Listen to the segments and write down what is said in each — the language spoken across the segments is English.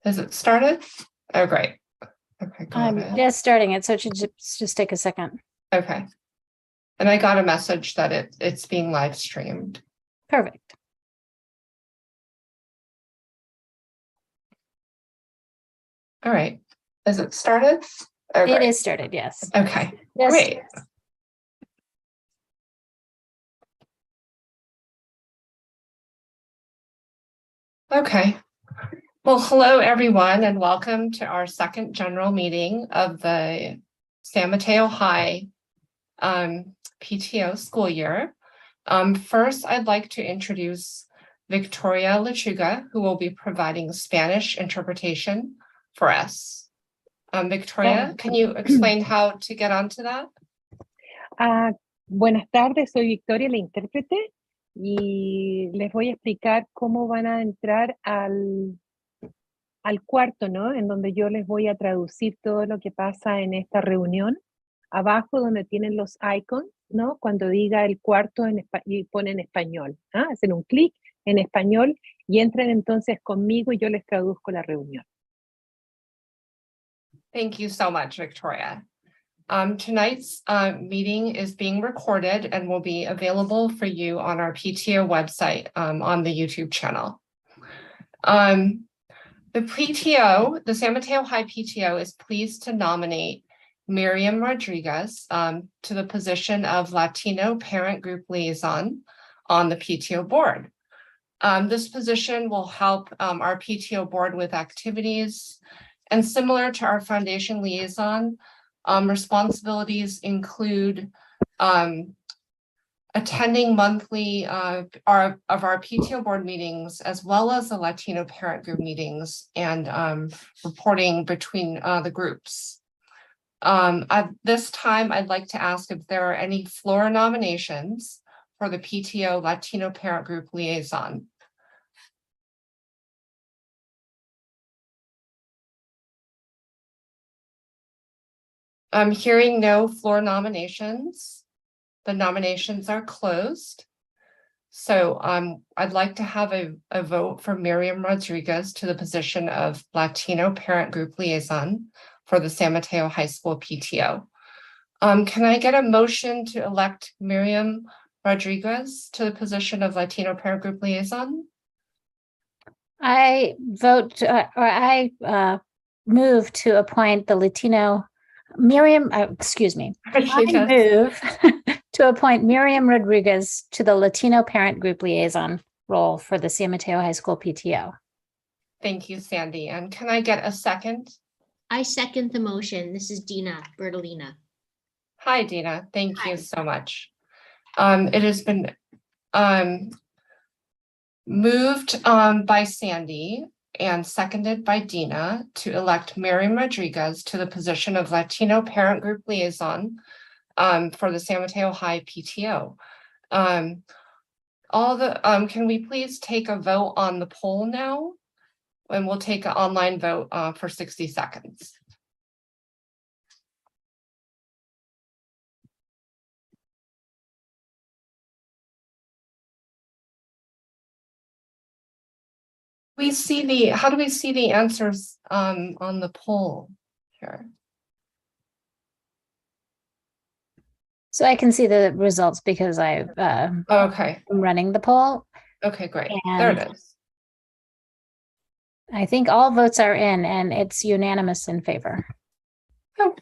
Has it started? Oh, great. Okay, got I'm it. just starting it, so it should just take a second. Okay. And I got a message that it's being live streamed. Perfect. All right. Is it started? Oh, It great. is started, yes. Okay, Yes. great. Okay. Well, hello, everyone, and welcome to our second general meeting of the San Mateo High PTO school year. First, I'd like to introduce Victoria Lechuga, who will be providing Spanish interpretation for us. Victoria, can you explain how to get onto that? Buenas tardes, soy Victoria, la intérprete, y les voy a explicar cómo van a entrar al cuarto, ¿no? En donde yo les voy a traducir todo lo que pasa en esta reunión. Abajo donde tienen los icons, ¿no? Cuando diga el cuarto y ponen español, ¿ah? Hacen un clic en español y entran entonces conmigo y yo les traduzco la reunión. Thank you so much, Victoria. Tonight's meeting is being recorded and will be available for you on our PTO website on the YouTube channel. The PTO, the San Mateo High PTO, is pleased to nominate Miriam Rodriguez to the position of Latino Parent Group Liaison on the PTO board. This position will help our PTO board with activities, and similar to our foundation liaison, responsibilities include attending monthly of our PTO board meetings, as well as the Latino parent group meetings, and reporting between the groups. At this time, I'd like to ask if there are any floor nominations for the PTO Latino parent group liaison. I'm hearing no floor nominations. The nominations are closed. So I'd like to have a vote for Miriam Rodriguez to the position of Latino Parent Group Liaison for the San Mateo High School PTO. Can I get a motion to elect Miriam Rodriguez to the position of Latino Parent Group Liaison? I vote, I move to appoint the Latino Miriam, excuse me. I move to appoint Miriam Rodriguez to the Latino Parent Group Liaison role for the San Mateo High School PTO. Thank you, Sandy. And can I get a second? I second the motion. This is Dina Bertolina. Hi, Dina. Thank you so much. It has been moved by Sandy and seconded by Dina to elect Miriam Rodriguez to the position of Latino Parent Group Liaison for the San Mateo High PTO. Can we please take a vote on the poll now? And we'll take an online vote for 60 seconds. How do we see the answers on the poll here? So I can see the results because I'm running the poll. Okay, great. There it is. I think all votes are in and it's unanimous in favor. Oh,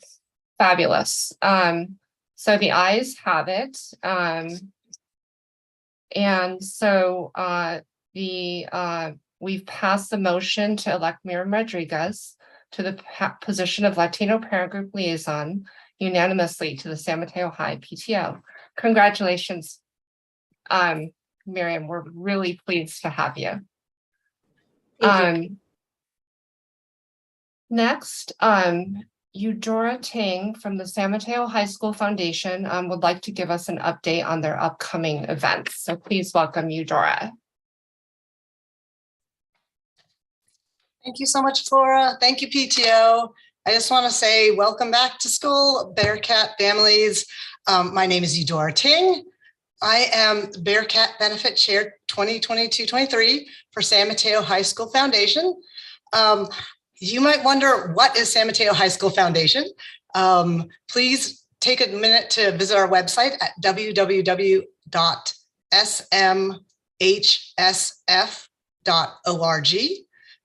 fabulous. So the ayes have it. And so we've passed the motion to elect Miriam Rodriguez to the position of Latino Parent Group Liaison unanimously to the San Mateo High PTO. Congratulations, Miriam. We're really pleased to have you. Next, Eudora Ting from the San Mateo High School Foundation would like to give us an update on their upcoming events. So please welcome Eudora. Thank you so much, Flora. Thank you, PTO. I just want to say welcome back to school, Bearcat families. My name is Eudora Ting. I am Bearcat Benefit Chair 2022-23 for San Mateo High School Foundation. You might wonder, what is San Mateo High School Foundation? Please take a minute to visit our website at www.smhsf.org.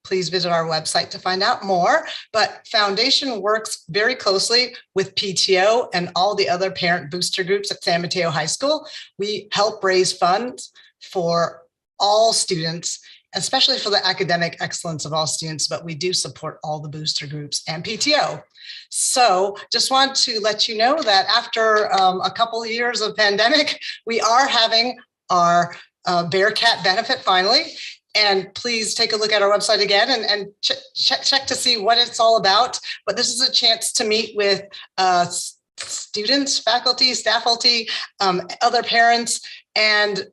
Please visit our website to find out more. But Foundation works very closely with PTO and all the other parent booster groups at San Mateo High School. We help raise funds for all students, especially for the academic excellence of all students, but we do support all the booster groups and PTO. So just want to let you know that after a couple of years of pandemic, we are having our Bearcat benefit finally. And please take a look at our website again and check to see what it's all about. But this is a chance to meet with students, faculty, staffalty, other parents, and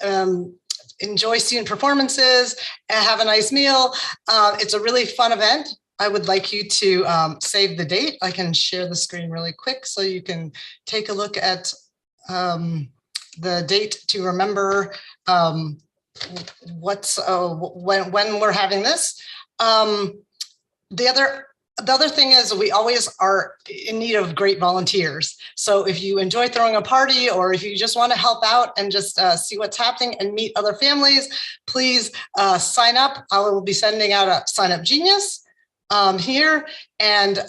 enjoy student performances and have a nice meal. It's a really fun event. I would like you to save the date. I can share the screen really quick so you can take a look at the date to remember when we're having this. The other thing is, we always are in need of great volunteers. So if you enjoy throwing a party, or if you just want to help out and just see what's happening and meet other families, please sign up. I will be sending out a Sign Up Genius here, and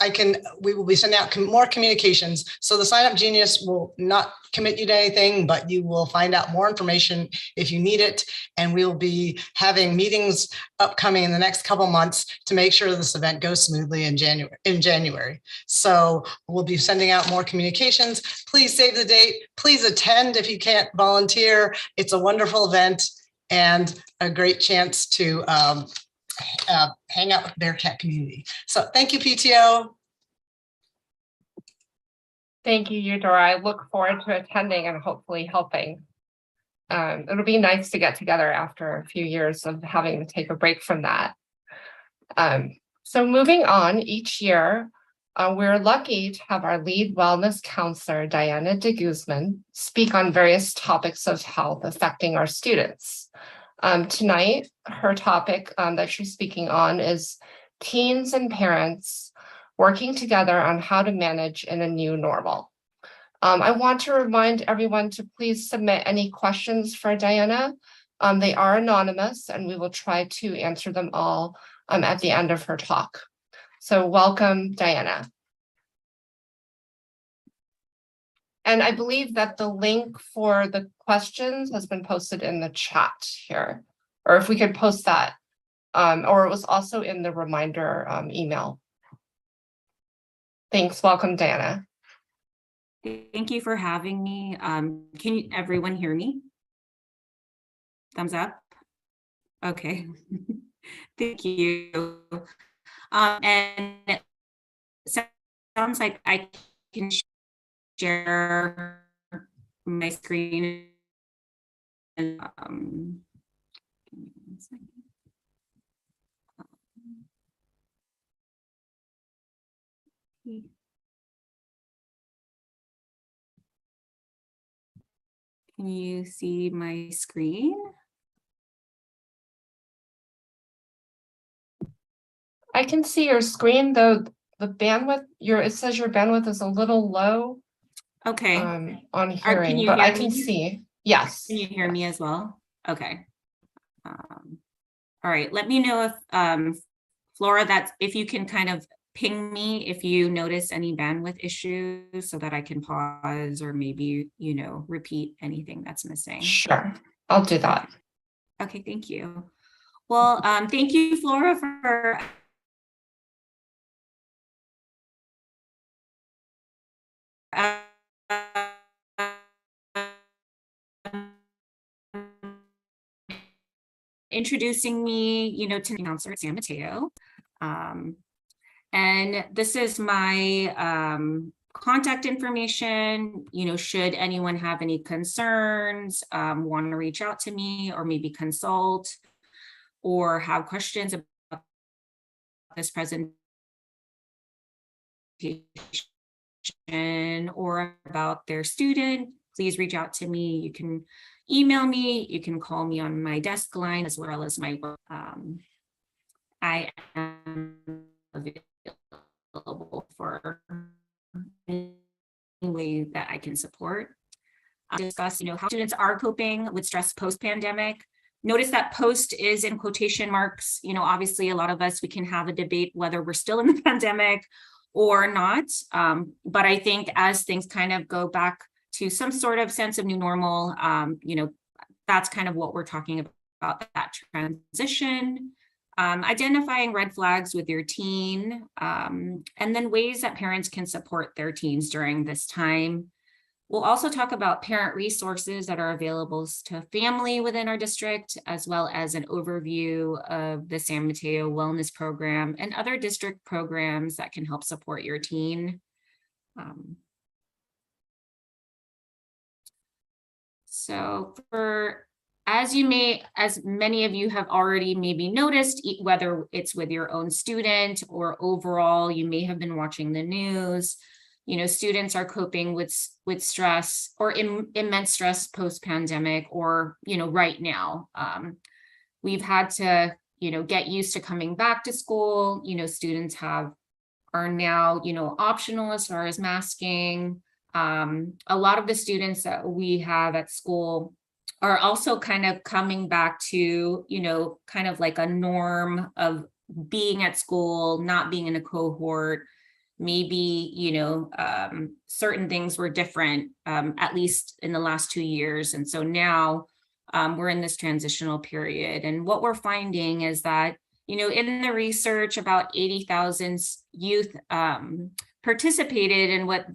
we will be sending out more communications. So the Sign Up Genius will not commit you to anything, but you will find out more information if you need it. And we will be having meetings upcoming in the next couple months to make sure this event goes smoothly in January. So we'll be sending out more communications. Please save the date. Please attend if you can't volunteer. It's a wonderful event and a great chance to hang out with the Bearcat community. So thank you, PTO. Thank you, Eudora. I look forward to attending and hopefully helping. It'll be nice to get together after a few years of having to take a break from that. So moving on, each year, we're lucky to have our lead wellness counselor, Diana de Guzman, speak on various topics of health affecting our students. Tonight, her topic that she's speaking on is teens and parents working together on how to manage in a new normal. I want to remind everyone to please submit any questions for Diana. They are anonymous, and we will try to answer them all at the end of her talk. So welcome, Diana. And I believe that the link for the questions has been posted in the chat here, or if we could post that, or it was also in the reminder email. Thanks. Welcome, Diana. Thank you for having me. Can everyone hear me? Thumbs up. Okay. Thank you. And it sounds like I can share my screen. And, give me 1 second. Can you see my screen? I can see your screen, though the bandwidth, it says your bandwidth is a little low. Okay. On hearing, but I can see. Yes. Can you hear me as well? Okay. All right. Let me know if Flora, if you can kind of ping me if you notice any bandwidth issues so that I can pause or maybe, repeat anything that's missing. Sure. I'll do that. Okay. Thank you. Well, thank you, Flora, for introducing me, to the counselor at San Mateo. And this is my contact information. Should anyone have any concerns, want to reach out to me or maybe consult or have questions about this presentation or about their student, please reach out to me. You can email me, you can call me on my desk line as well as my work. I am available for any way that I can support. Discuss, how students are coping with stress post-pandemic. Notice that post is in quotation marks. Obviously a lot of us, we can have a debate whether we're still in the pandemic or not. But I think as things kind of go back to some sort of sense of new normal, that's kind of what we're talking about, that transition. Identifying red flags with your teen, and then ways that parents can support their teens during this time. We'll also talk about parent resources that are available to family within our district, as well as an overview of the San Mateo Wellness Program and other district programs that can help support your teen. So as many of you have already maybe noticed, whether it's with your own student or overall, you may have been watching the news, students are coping with stress or immense stress post-pandemic, or, right now. We've had to, get used to coming back to school. Students are now, optional as far as masking. A lot of the students that we have at school are also kind of coming back to, kind of like a norm of being at school, not being in a cohort. Maybe, certain things were different, at least in the last 2 years. And so now we're in this transitional period. And what we're finding is that, in the research, about 80,000 youth participated in what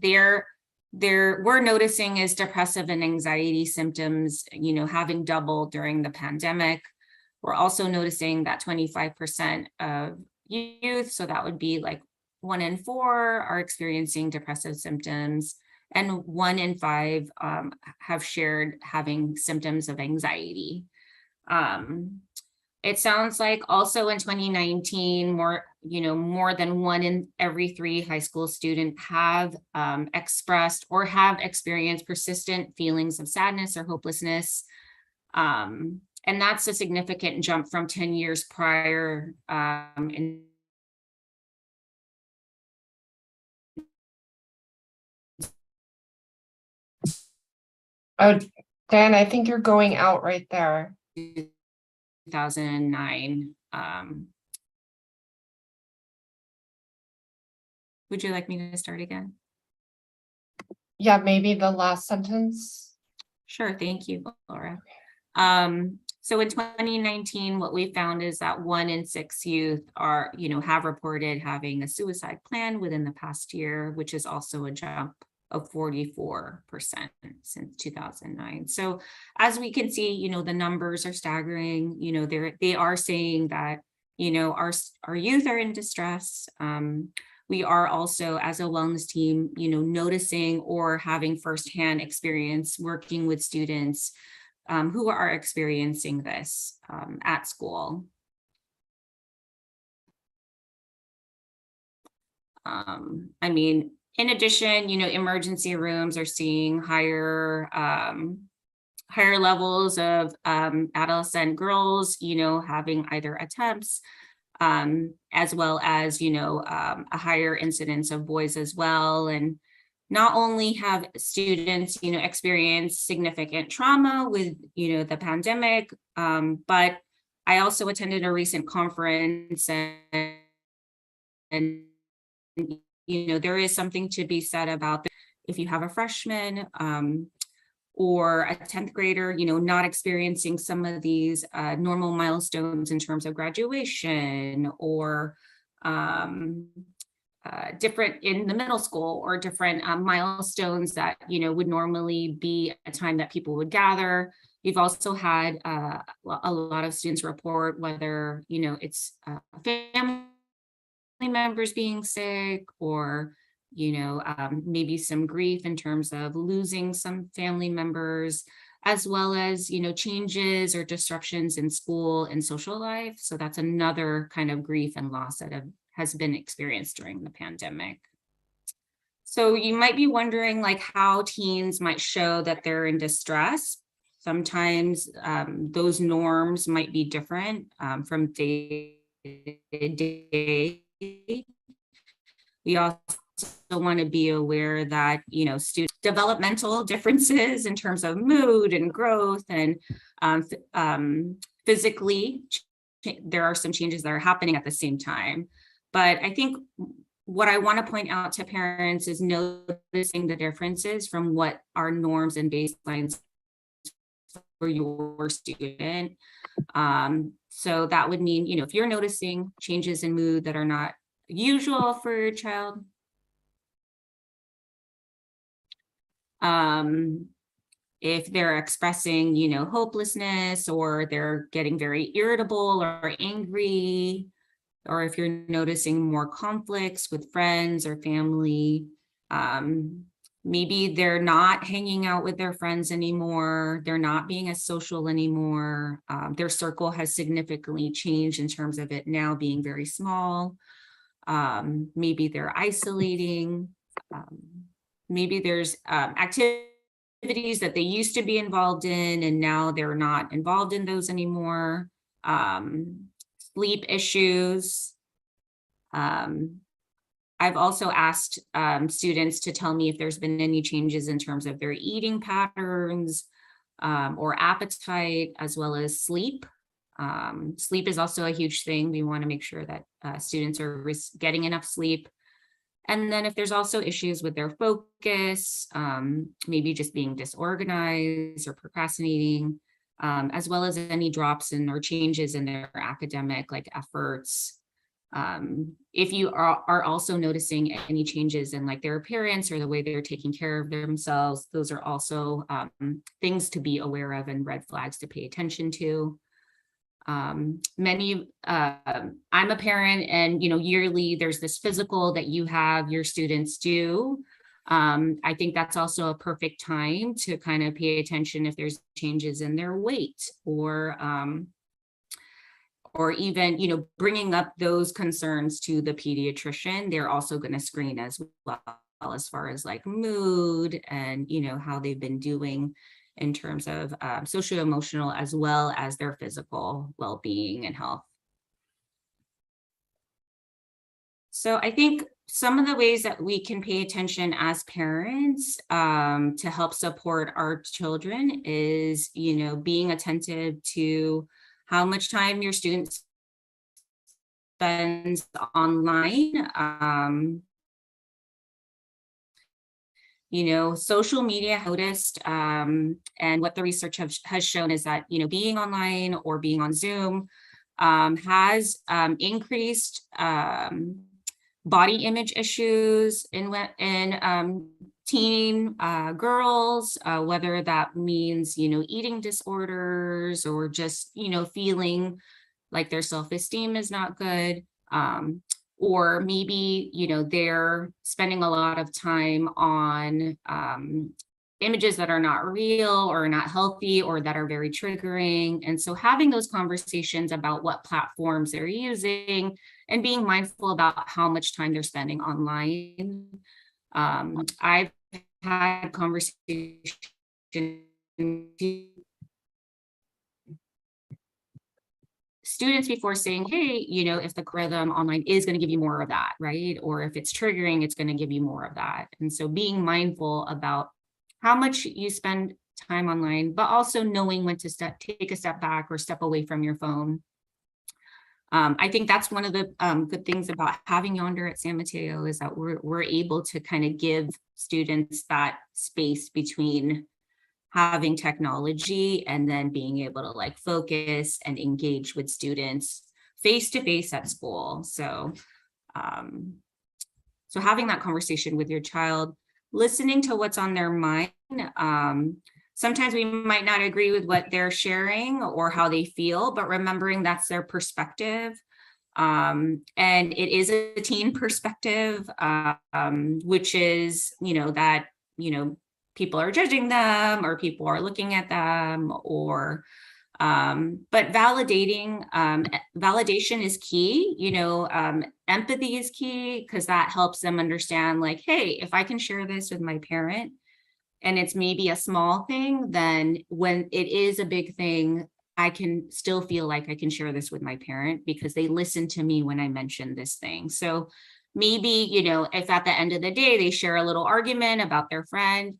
we're noticing is depressive and anxiety symptoms, having doubled during the pandemic. We're also noticing that 25% of youth, so that would be like 1 in 4, are experiencing depressive symptoms, and 1 in 5 have shared having symptoms of anxiety. It sounds like also in 2019, more than 1 in every 3 high school students have expressed or have experienced persistent feelings of sadness or hopelessness. And that's a significant jump from 10 years prior. Oh, Dan, I think you're going out right there. 2009. Would you like me to start again? Yeah, maybe the last sentence. Sure, thank you, Laura. So in 2019, what we found is that 1 in 6 youth have reported having a suicide plan within the past year, which is also a jump of 44% since 2009. So as we can see, the numbers are staggering. They are saying that, our youth are in distress. We are also, as a wellness team, noticing or having firsthand experience working with students who are experiencing this at school. In addition, emergency rooms are seeing higher levels of adolescent girls, having either attempts, as well as, a higher incidence of boys as well. And not only have students, experienced significant trauma with, the pandemic, but I also attended a recent conference, and there is something to be said about if you have a freshman or a 10th grader, not experiencing some of these normal milestones in terms of graduation, or different in the middle school, or different milestones that, would normally be a time that people would gather. We've also had a lot of students report whether, it's family members being sick, or maybe some grief in terms of losing some family members, as well as changes or disruptions in school and social life. So that's another kind of grief and loss that has been experienced during the pandemic. So you might be wondering how teens might show that they're in distress. Sometimes those norms might be different from day day. We also want to be aware that, you know, student developmental differences in terms of mood and growth and physically, there are some changes that are happening at the same time. But I think what I want to point out to parents is noticing the differences from what are norms and baselines for your student. So that would mean, you know, if you're noticing changes in mood that are not usual for your child, if they're expressing, you know, hopelessness, or they're getting very irritable or angry, or if you're noticing more conflicts with friends or family, maybe they're not hanging out with their friends anymore, they're not being as social anymore, their circle has significantly changed in terms of it now being very small, maybe they're isolating, maybe there's activities that they used to be involved in and now they're not involved in those anymore, sleep issues. I've also asked students to tell me if there's been any changes in terms of their eating patterns or appetite, as well as sleep. Sleep is also a huge thing. We want to make sure that students are getting enough sleep. And then if there's also issues with their focus, maybe just being disorganized or procrastinating, as well as any drops in or changes in their academic like efforts. If you are also noticing any changes in like their appearance or the way they're taking care of themselves, those are also things to be aware of and red flags to pay attention to. I'm a parent, and you know, yearly there's this physical that you have your students do. I think that's also a perfect time to kind of pay attention if there's changes in their weight, or even, you know, bringing up those concerns to the pediatrician. They're also going to screen as well, as far as like mood and, you know, how they've been doing in terms of socio-emotional, as well as their physical well-being and health. So I think some of the ways that we can pay attention as parents to help support our children is, you know, being attentive to how much time your student spends online. You know, social media noticed, and what the research has shown is that, you know, being online or being on Zoom has increased body image issues in teen girls, whether that means, you know, eating disorders or just, you know, feeling like their self-esteem is not good. Or maybe, you know, they're spending a lot of time on images that are not real or not healthy or that are very triggering. And so having those conversations about what platforms they're using and being mindful about how much time they're spending online. I've had conversations students before saying, hey, you know, if the rhythm online is going to give you more of that, right? Or if it's triggering, it's going to give you more of that. And so being mindful about how much you spend time online, but also knowing when to take a step back or step away from your phone. I think that's one of the good things about having Yonder at San Mateo is that we're able to kind of give students that space between having technology and then being able to like focus and engage with students face to face at school. So, so having that conversation with your child, listening to what's on their mind. Sometimes we might not agree with what they're sharing or how they feel, but remembering that's their perspective. And it is a teen perspective, which is, you know, that, you know, people are judging them or people are looking at them, or but validation is key. You know, empathy is key, because that helps them understand like, hey, if I can share this with my parent and it's maybe a small thing, then when it is a big thing, I can still feel like I can share this with my parent because they listen to me when I mention this thing. So maybe, if at the end of the day, they share a little argument about their friend,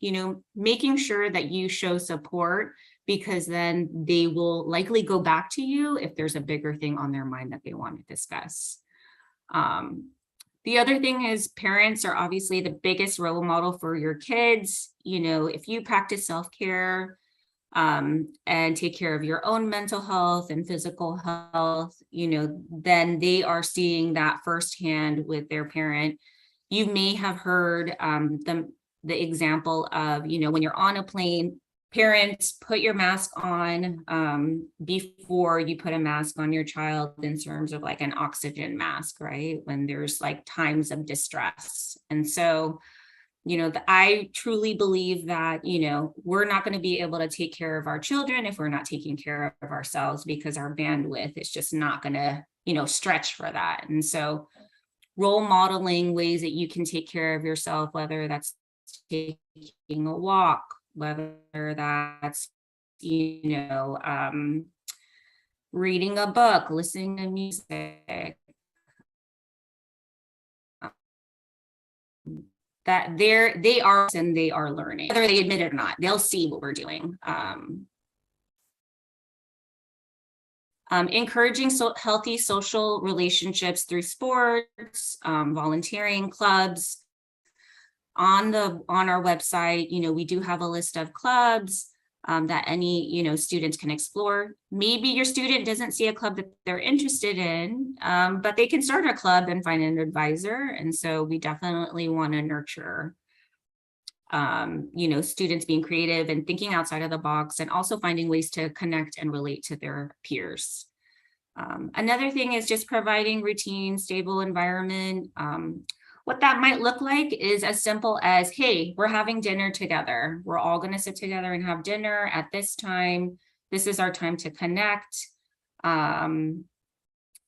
making sure that you show support, because then they will likely go back to you if there's a bigger thing on their mind that they want to discuss. The other thing is parents are obviously the biggest role model for your kids. If you practice self-care, and take care of your own mental health and physical health, then they are seeing that firsthand with their parent. You may have heard the example of, when you're on a plane, parents, put your mask on before you put a mask on your child, in terms of like an oxygen mask, right? When there's like times of distress. And so I truly believe that, we're not going to be able to take care of our children if we're not taking care of ourselves, because our bandwidth is just not going to, stretch for that. And so role modeling ways that you can take care of yourself, whether that's taking a walk, whether that's, reading a book, listening to music, that they are learning, whether they admit it or not. They'll see what we're doing. Encouraging healthy social relationships through sports, volunteering, clubs. On our website, we do have a list of clubs that any students can explore. Maybe your student doesn't see a club that they're interested in, but they can start a club and find an advisor. And so we definitely want to nurture students being creative and thinking outside of the box, and also finding ways to connect and relate to their peers. Another thing is just providing routine, stable environment. What that might look like is as simple as, hey, we're having dinner together. We're all going to sit together and have dinner at this time. This is our time to connect. And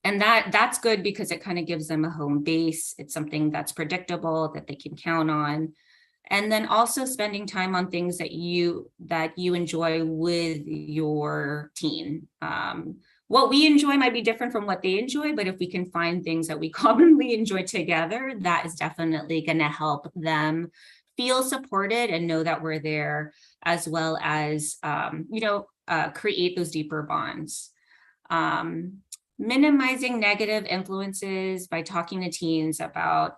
that's good because it kind of gives them a home base. It's something that's predictable, that they can count on. And then also spending time on things that you enjoy with your teen. What we enjoy might be different from what they enjoy, but if we can find things that we commonly enjoy together, that is definitely going to help them feel supported and know that we're there, as well as, create those deeper bonds. Minimizing negative influences by talking to teens about,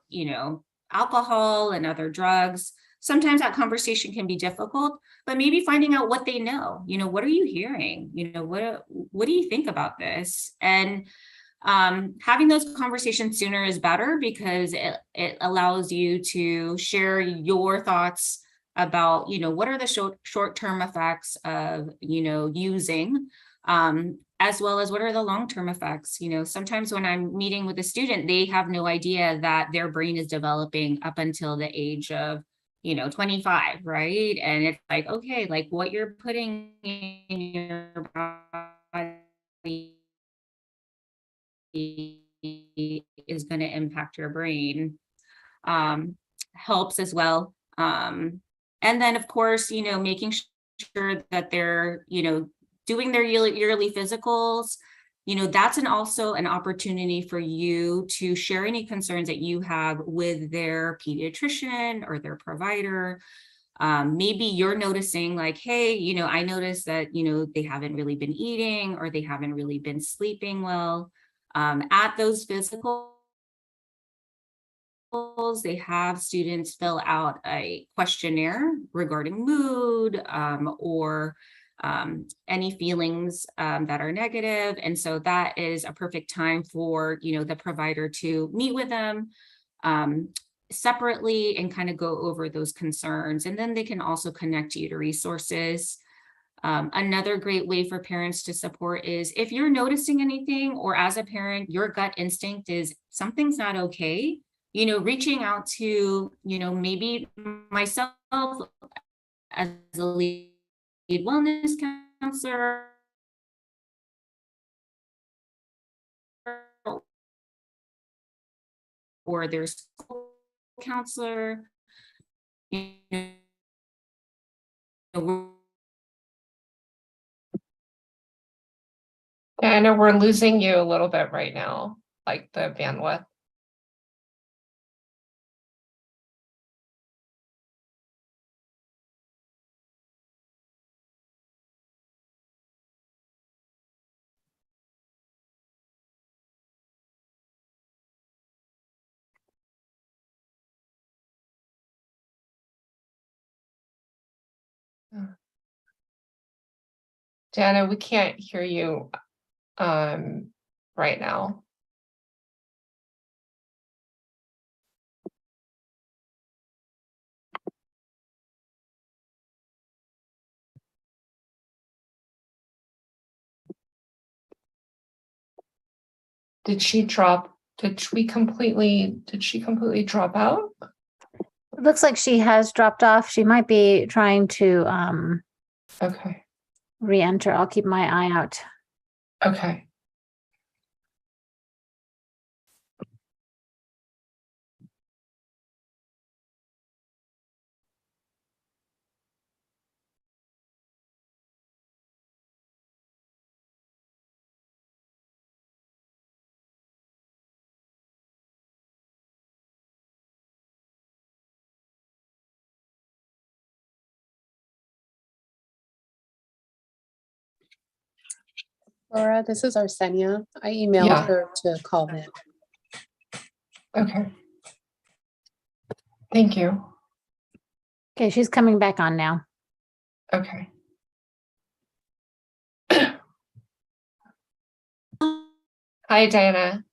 alcohol and other drugs. Sometimes that conversation can be difficult, but maybe finding out what they know, what are you hearing? What do you think about this? And having those conversations sooner is better, because it allows you to share your thoughts about, what are the short-term effects of, using, as well as what are the long-term effects. Sometimes when I'm meeting with a student, they have no idea that their brain is developing up until the age of 25, right? And it's like, okay, like what you're putting in your body is going to impact your brain. Helps as well. And then of course, making sure that they're, doing their yearly physicals. That's also an opportunity for you to share any concerns that you have with their pediatrician or their provider. Maybe you're noticing like, hey, I noticed that, they haven't really been eating, or they haven't really been sleeping well. At those physicals, they have students fill out a questionnaire regarding mood, or any feelings that are negative. And so that is a perfect time for, the provider to meet with them separately and kind of go over those concerns. And then they can also connect you to resources. Another great way for parents to support is if you're noticing anything, or as a parent, your gut instinct is something's not okay, reaching out to, maybe myself as a lead wellness counselor, or their school counselor, Yeah, I know we're losing you a little bit right now, like the bandwidth. Jana, we can't hear you right now. Did she completely drop out? It looks like she has dropped off. She might be trying to Okay, re-enter. I'll keep my eye out. okay. Laura, this is Arsenia. I emailed Yeah. her to call in. Okay. Thank you. Okay, she's coming back on now. Okay. Hi, Diana.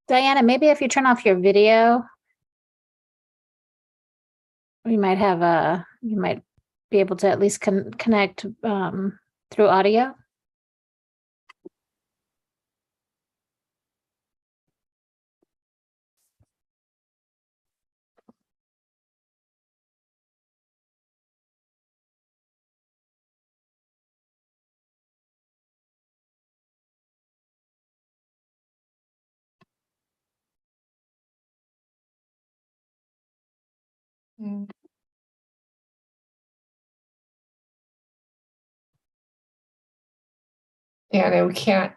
Diana, maybe if you turn off your video, you might be able to at least connect through audio. Mm. Diana, we can't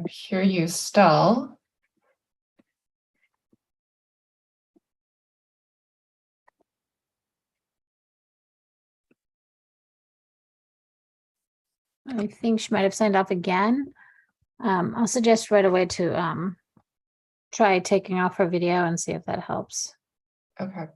hear you still. I think she might have signed off again. I'll suggest right away to try taking off her video and see if that helps. Okay.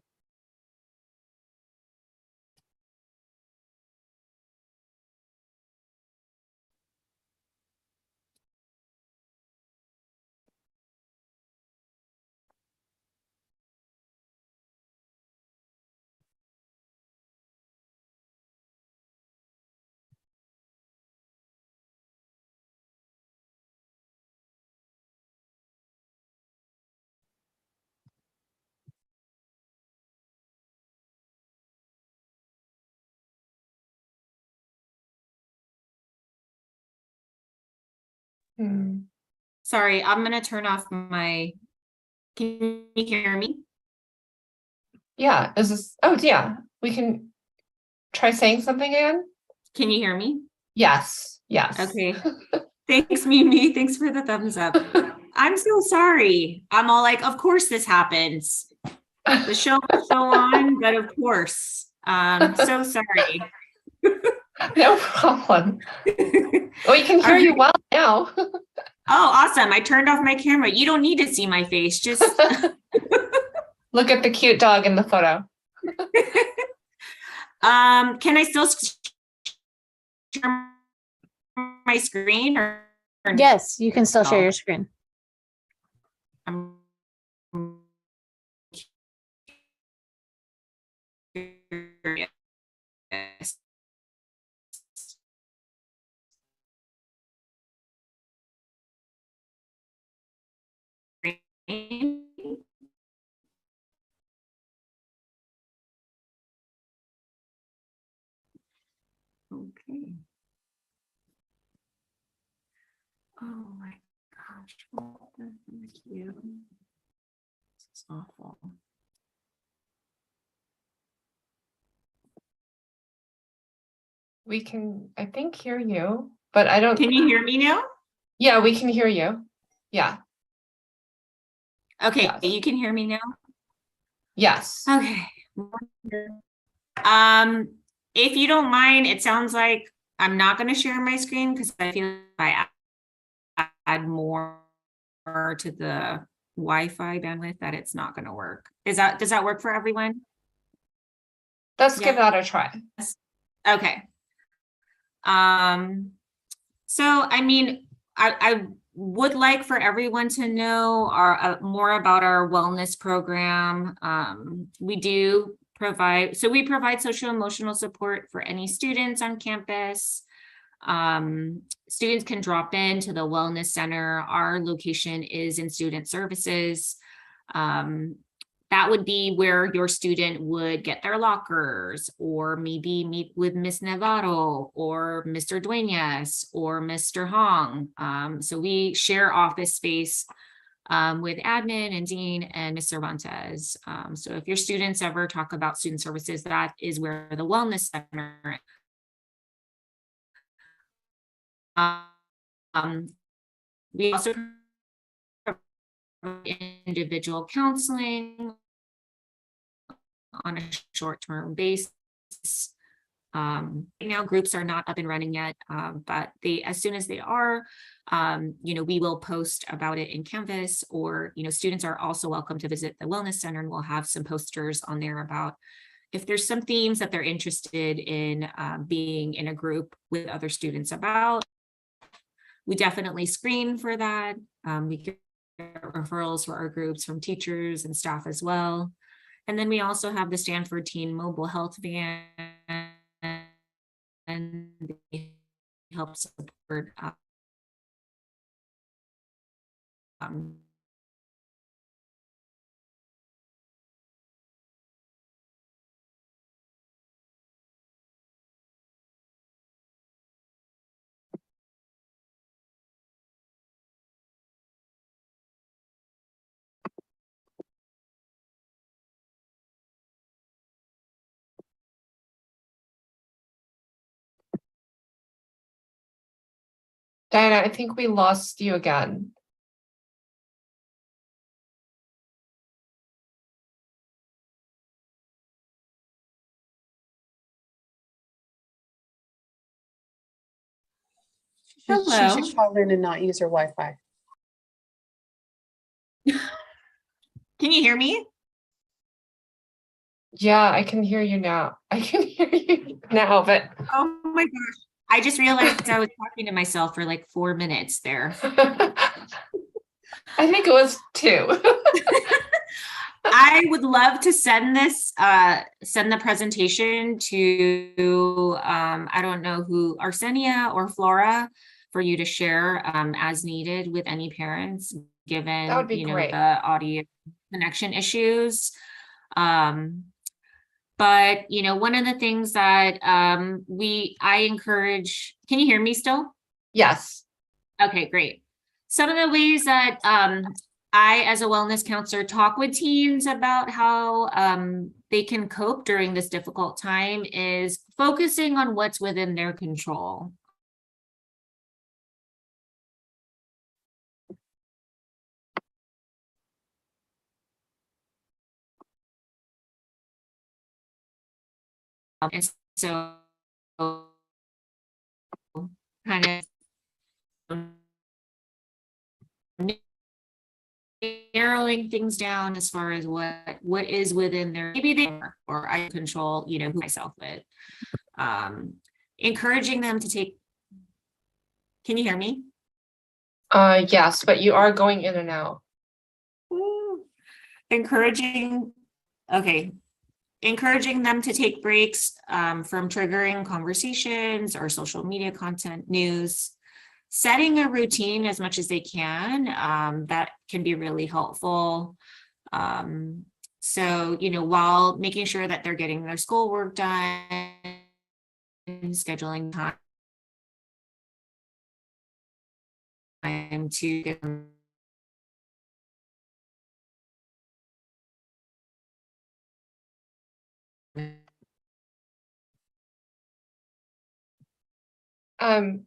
Hmm. Sorry, I'm gonna turn off my, can you hear me? Yeah, is this, oh yeah, we can try saying something again? Can you hear me? Yes, yes. Okay. Thanks, Mimi. Thanks for the thumbs up. I'm so sorry. I'm all like, of course this happens. The show will go on, but of course. So sorry. No problem. Oh, we can hear you well now. Oh, awesome. I turned off my camera. You don't need to see my face. Just Look at the cute dog in the photo. can I still share my screen or Yes, you can still share no? your screen. I'm curious. Okay. Oh my gosh. Thank you. This is awful. We can, I think, hear you, but I don't, Can you hear me now? yeah, we can hear you. Yeah, Okay, Yes. you can hear me now? yes. Okay. If you don't mind, it sounds like I'm not going to share my screen because I feel if I add more to the Wi-Fi bandwidth that it's not going to work. Does that work for everyone? Let's give Yeah. that a try. Okay. So I mean, I would like for everyone to know more about our wellness program. We do provide, so we provide social emotional support for any students on campus. Students can drop into the wellness center. Our location is in student services. That would be where your student would get their lockers or maybe meet with Miss Navarro or Mr. Duenas or Mr. Hong. So we share office space with admin and dean and Ms. Cervantes. So if your students ever talk about student services, that is where the wellness center. We also provide individual counseling on a short-term basis. Right now, groups are not up and running yet, but as soon as they are, we will post about it in Canvas, or students are also welcome to visit the Wellness Center, and we'll have some posters on there about if there's some themes that they're interested in being in a group with other students about. We definitely screen for that. We get referrals for our groups from teachers and staff as well. And then we also have the Stanford Teen Mobile Health Van, and they help support Diana, I think we lost you again. She Hello. should call in and not use her Wi-Fi. Can you hear me? Yeah, I can hear you now. I can hear you now, but Oh my gosh. I just realized I was talking to myself for like 4 minutes there. I think it was 2. I would love to send the presentation to, I don't know who, Arsenia or Flora, for you to share as needed with any parents, given, That would be great. the audio connection issues. But, one of the things that I encourage, can you hear me still? Yes. Okay, great. Some of the ways that I, as a wellness counselor, talk with teens about how they can cope during this difficult time is focusing on what's within their control. And so kind of narrowing things down as far as what is within their, maybe they are, or I control, who myself with. Encouraging them to take, can you hear me? Yes, but you are going in and out. Encouraging them to take breaks from triggering conversations or social media content, news, setting a routine as much as they can. That can be really helpful. So, while making sure that they're getting their schoolwork done, scheduling time to get them Um.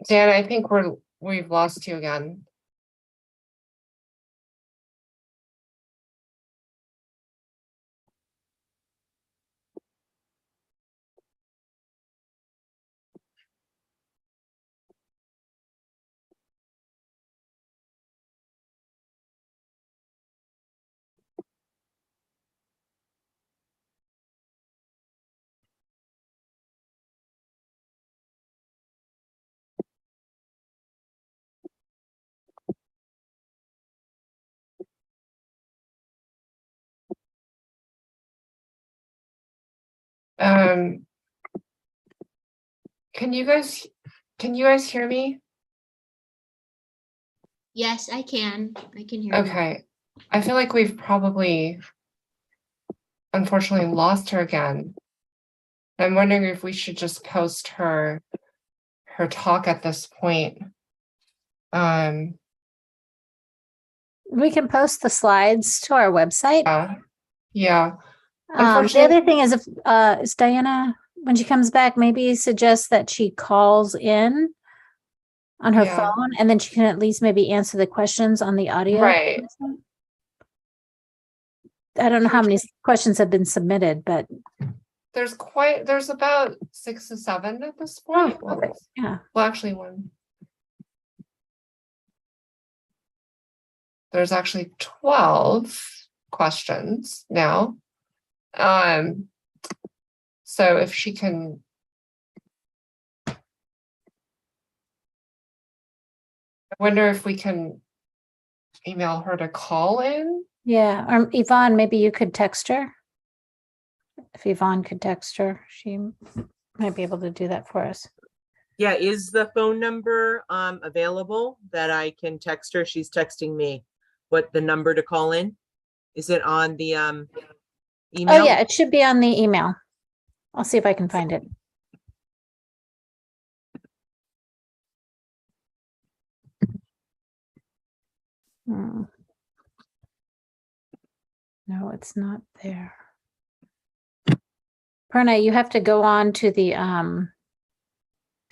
Dan, I think we've lost you again. Um. Can you guys hear me? Yes, I can. I can hear you. Okay. I feel like we've probably unfortunately lost her again. I'm wondering if we should just post her talk at this point. We can post the slides to our website. Yeah. The Unfortunately- other thing is, if is Diana, when she comes back, maybe suggest that she calls in on her Yeah. phone, and then she can at least maybe answer the questions on the audio. Right. I don't know how many questions have been submitted, but There's about 6 to 7 at this point. Well, yeah. well, actually one. There's actually 12 questions now. So if she can. I wonder if we can email her to call in. Yeah, or Yvonne, maybe you could text her. If Yvonne could text her, she might be able to do that for us. Yeah, is the phone number available that I can text her? She's texting me what the number to call in. Is it on the email? Oh yeah, it should be on the email. I'll see if I can find it. Hmm. No, it's not there. Pranay, you have to go on to the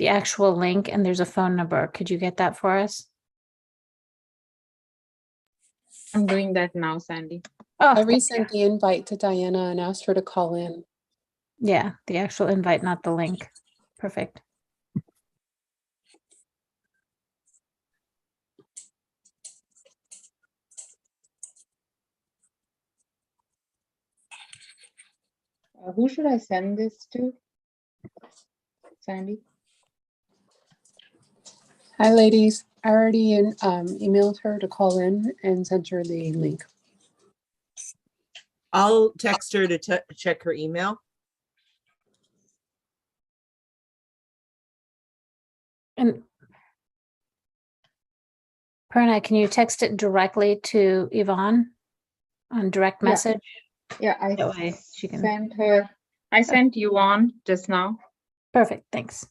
actual link, and there's a phone number. Could you get that for us? I'm doing that now, Sandy. Oh, I resent the invite to Diana and asked her to call in. yeah, the actual invite, not the link. Perfect. Who should I send this to? Sandy? Hi, ladies. I already emailed her to call in and sent her the link. I'll text her to check her email. And Pranay, can you text it directly to Yvonne on direct Yeah. message? Yeah, I That way she can. sent her. I sent you on just now. Perfect, thanks.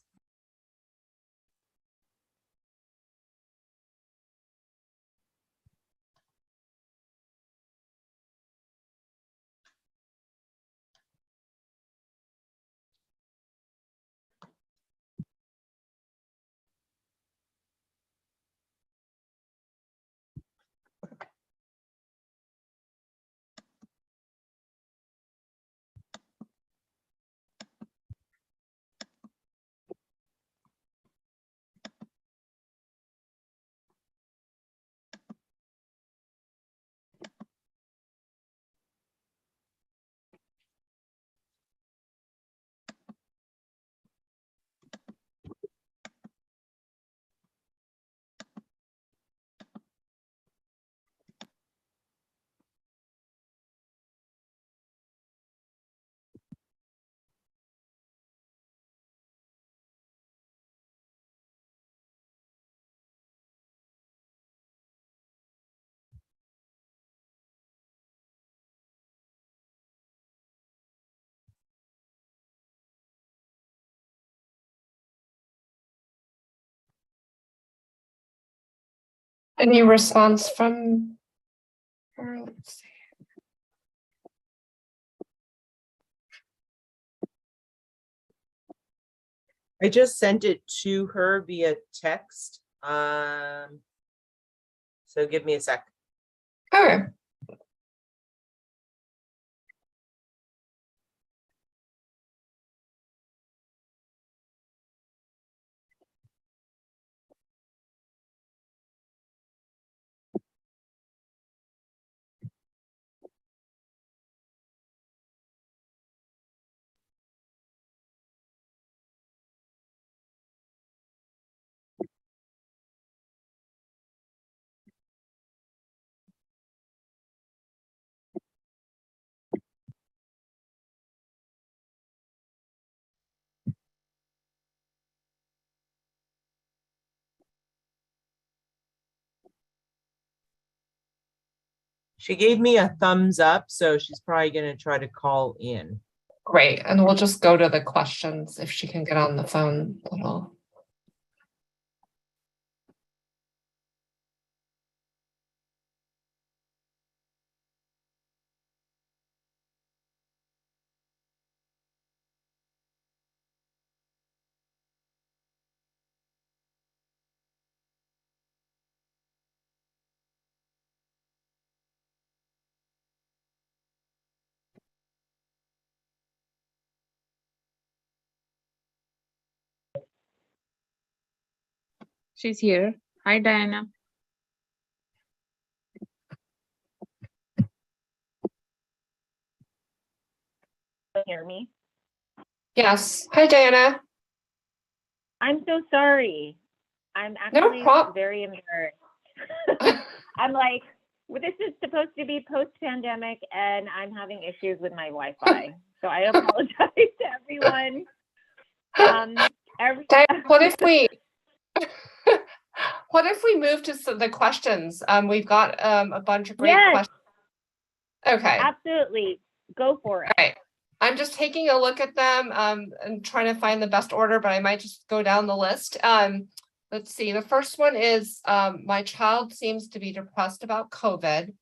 Any response from her? Let's see. I just sent it to her via text. So give me a sec. Okay. She gave me a thumbs up, so she's probably gonna try to call in. Great. And we'll just go to the questions if she can get on the phone a little. She's here. Hi, Diana. Hear me? Yes. Hi, Diana. I'm so sorry. I'm No actually prob- very embarrassed. I'm like, well, this is supposed to be post-pandemic, and I'm having issues with my Wi-Fi. So I apologize to everyone. Diana, what if we what if we move to the questions? We've got a bunch of great Yes. questions. Okay. Absolutely. Go for it. All right. I'm just taking a look at them and trying to find the best order, but I might just go down the list. Let's see. The first one is my child seems to be depressed about COVID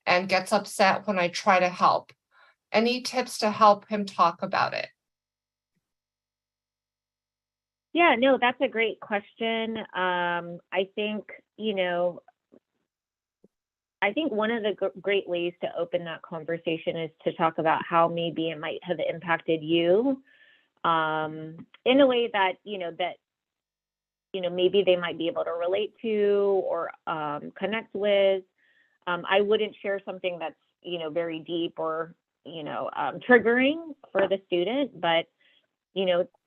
and gets upset when I try to help. Any tips to help him talk about it? Yeah, no, that's a great question. I think, I think one of the great ways to open that conversation is to talk about how maybe it might have impacted you in a way that, maybe they might be able to relate to or connect with. I wouldn't share something that's, very deep or, triggering for the student, but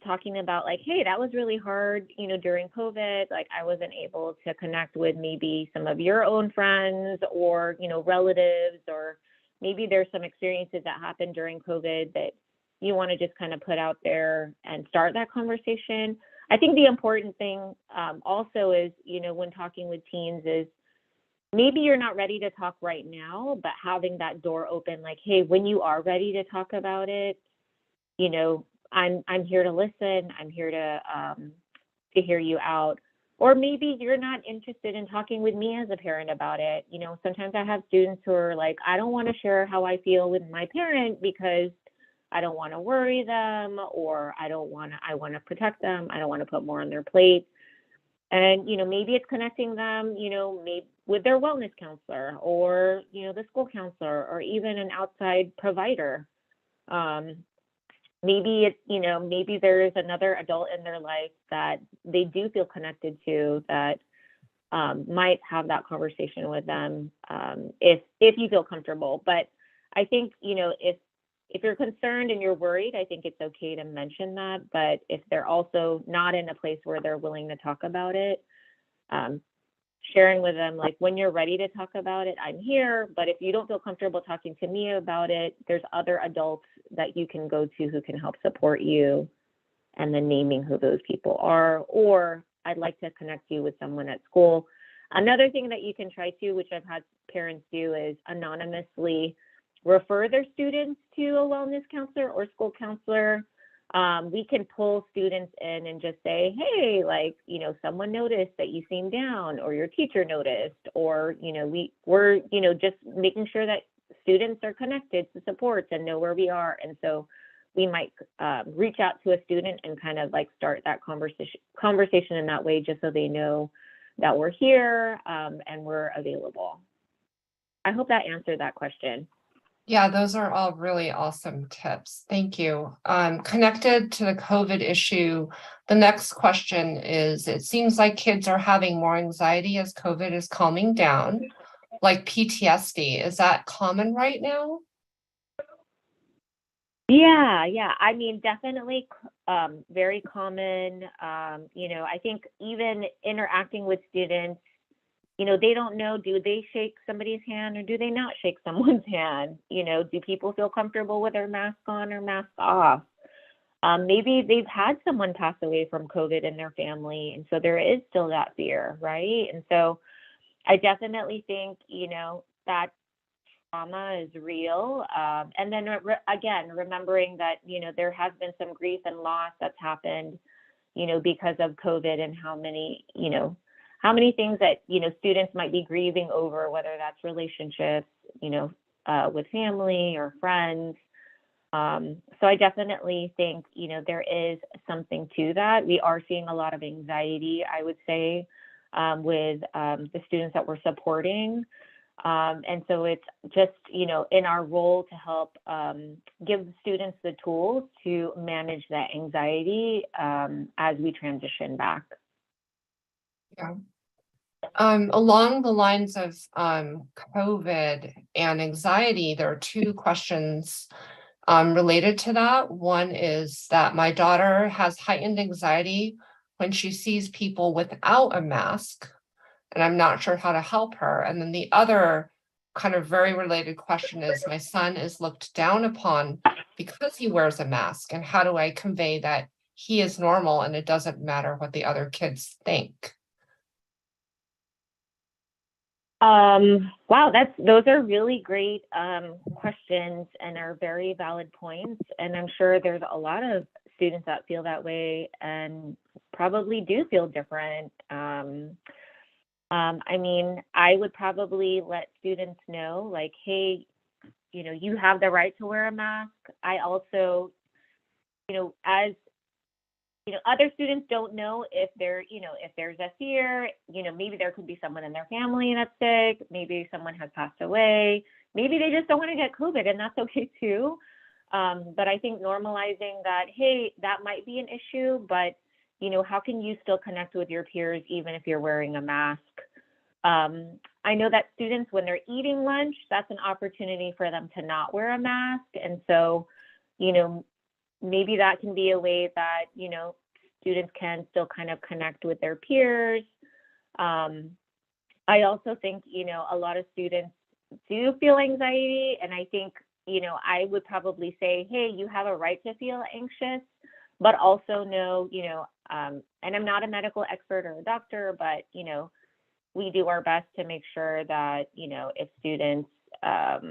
talking about like, hey, that was really hard, during COVID, like I wasn't able to connect with maybe some of your own friends or, relatives, or maybe there's some experiences that happened during COVID that you want to just kind of put out there and start that conversation. I think the important thing also is, when talking with teens is maybe you're not ready to talk right now, but having that door open, like, hey, when you are ready to talk about it, I'm here to listen. I'm here to hear you out. Or maybe you're not interested in talking with me as a parent about it. Sometimes I have students who are like, I don't want to share how I feel with my parent because I don't want to worry them, or I want to protect them. I don't want to put more on their plate. And, maybe it's connecting them, maybe with their wellness counselor or, the school counselor or even an outside provider. Maybe it's, maybe there's another adult in their life that they do feel connected to that might have that conversation with them if you feel comfortable. But I think, if you're concerned and you're worried, I think it's okay to mention that. But if they're also not in a place where they're willing to talk about it, sharing with them, like, when you're ready to talk about it, I'm here. But if you don't feel comfortable talking to me about it, there's other adults that you can go to who can help support you, and then naming who those people are. Or I'd like to connect you with someone at school. Another thing that you can try to, which I've had parents do, is anonymously refer their students to a wellness counselor or school counselor. We can pull students in and just say, hey, like, someone noticed that you seemed down, or your teacher noticed, or, we're, just making sure that students are connected to supports and know where we are. And so we might reach out to a student and kind of like start that conversation in that way, just so they know that we're here and we're available. I hope that answered that question. Yeah, those are all really awesome tips. Thank you. Connected to the COVID issue, the next question is, it seems like kids are having more anxiety as COVID is calming down, like PTSD. Is that common right now? Yeah. I mean, definitely very common. You know, I think even interacting with students, you know, they don't know, do they shake somebody's hand or do they not shake someone's hand? You know, do people feel comfortable with their mask on or mask off? Maybe they've had someone pass away from COVID in their family, and so there is still that fear, right? And so I definitely think, you know, that trauma is real. And then again, remembering that, you know, there has been some grief and loss that's happened, you know, because of COVID, and how many things that, you know, students might be grieving over, whether that's relationships, you know, with family or friends. So I definitely think, you know, there is something to that. We are seeing a lot of anxiety, I would say, with the students that we're supporting. And so it's just, you know, in our role to help give students the tools to manage that anxiety as we transition back. Yeah. Along the lines of COVID and anxiety, there are two questions related to that. One is that my daughter has heightened anxiety when she sees people without a mask, and I'm not sure how to help her. And then the other kind of very related question is, my son is looked down upon because he wears a mask, and how do I convey that he is normal and it doesn't matter what the other kids think? Wow, those are really great questions and are very valid points. And I'm sure there's a lot of students that feel that way and probably do feel different. I mean, I would probably let students know, like, hey, you know, you have the right to wear a mask. I also, you know, as you know, other students don't know if if there's a fear, you know, maybe there could be someone in their family that's sick, maybe someone has passed away, maybe they just don't want to get COVID, and that's okay too. But I think normalizing that, hey, that might be an issue, but, you know, how can you still connect with your peers even if you're wearing a mask? I know that students, when they're eating lunch, that's an opportunity for them to not wear a mask. And so, you know, maybe that can be a way that, you know, students can still kind of connect with their peers. I also think, you know, a lot of students do feel anxiety. And I think, you know, I would probably say, hey, you have a right to feel anxious, but also know, you know, and I'm not a medical expert or a doctor, but, you know, we do our best to make sure that, you know, if students have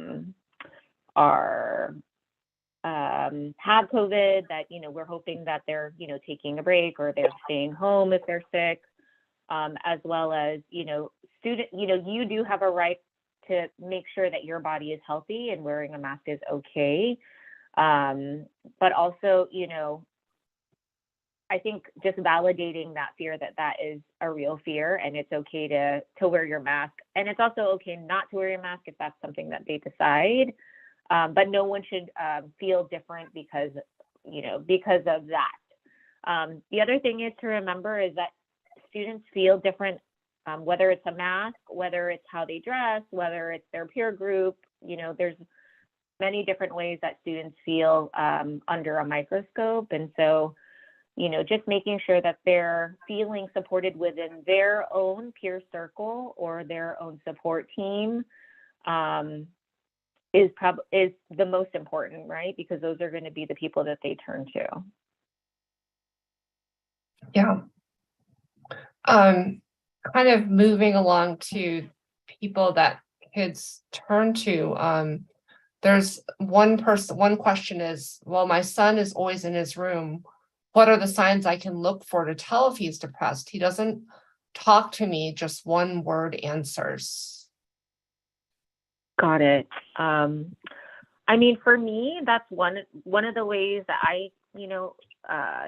COVID, that, you know, we're hoping that they're, you know, taking a break or they're staying home if they're sick, as well as, you know, you do have a right to make sure that your body is healthy, and wearing a mask is okay. But also, you know, I think just validating that fear, that is a real fear, and it's okay to wear your mask. And it's also okay not to wear your mask if that's something that they decide. But no one should feel different because of that. The other thing is to remember is that students feel different, whether it's a mask, whether it's how they dress, whether it's their peer group. You know, there's many different ways that students feel under a microscope. And so, you know, just making sure that they're feeling supported within their own peer circle or their own support team is the most important, right? Because those are going to be the people that they turn to. Yeah. Kind of moving along to people that kids turn to. There's one question is, well, my son is always in his room. What are the signs I can look for to tell if he's depressed? He doesn't talk to me, just one word answers. Got it. I mean, for me, that's one of the ways that I,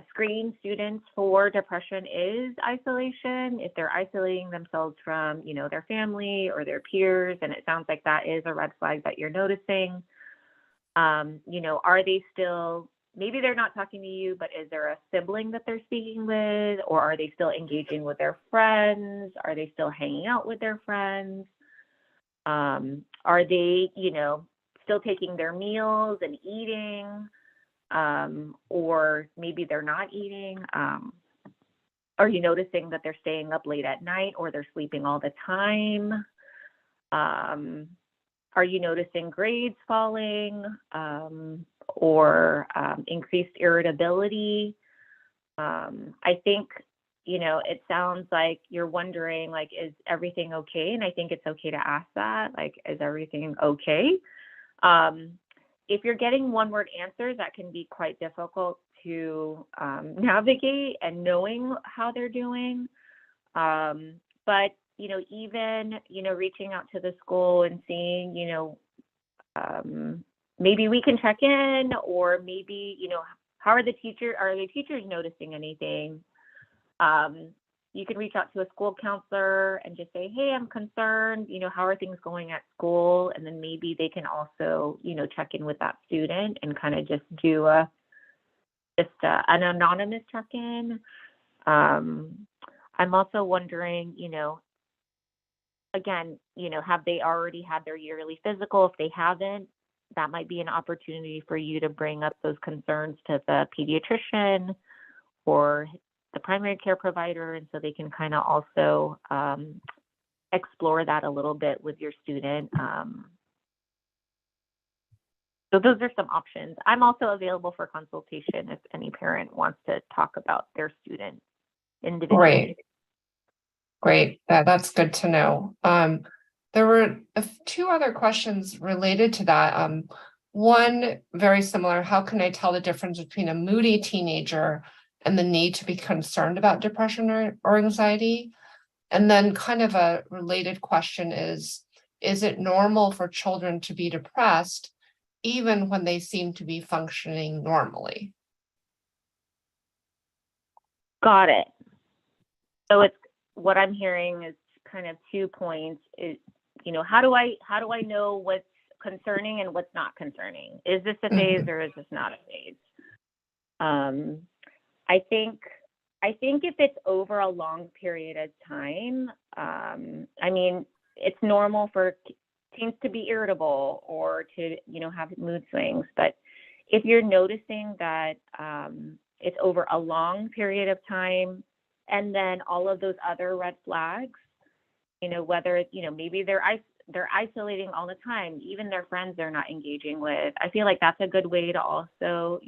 screen students for depression is isolation. If they're isolating themselves from, their family or their peers, and it sounds like that is a red flag that you're noticing. Are they still, maybe they're not talking to you, but is there a sibling that they're speaking with, or are they still engaging with their friends? Are they still hanging out with their friends? Are they, still taking their meals and eating, or maybe they're not eating? Are you noticing that they're staying up late at night or they're sleeping all the time? Are you noticing grades falling, or increased irritability? I think, it sounds like you're wondering, like, is everything okay? And I think it's okay to ask that, like, is everything okay? If you're getting one-word answers, that can be quite difficult to navigate and knowing how they're doing. But, even, reaching out to the school and seeing, maybe we can check in, or maybe, how are the teachers noticing anything? You can reach out to a school counselor and just say, hey, I'm concerned, how are things going at school? And then maybe they can also, check in with that student and kind of just do an anonymous check-in. I'm also wondering, again, have they already had their yearly physical? If they haven't, that might be an opportunity for you to bring up those concerns to the pediatrician or the primary care provider, and so they can kind of also explore that a little bit with your student. So those are some options. I'm also available for consultation if any parent wants to talk about their student individually. Great. That's good to know. There were two other questions related to that. One very similar: how can I tell the difference between a moody teenager and the need to be concerned about depression or anxiety? And then kind of a related question is it normal for children to be depressed even when they seem to be functioning normally? Got it. So it's what I'm hearing is kind of 2 points. Is, how do I know what's concerning and what's not concerning? Is this a phase or is this not a phase? I think if it's over a long period of time, I mean, it's normal for teens to be irritable or to, have mood swings. But if you're noticing that it's over a long period of time, and then all of those other red flags, whether, maybe they're isolating all the time, even their friends they're not engaging with, I feel like that's a good way to also,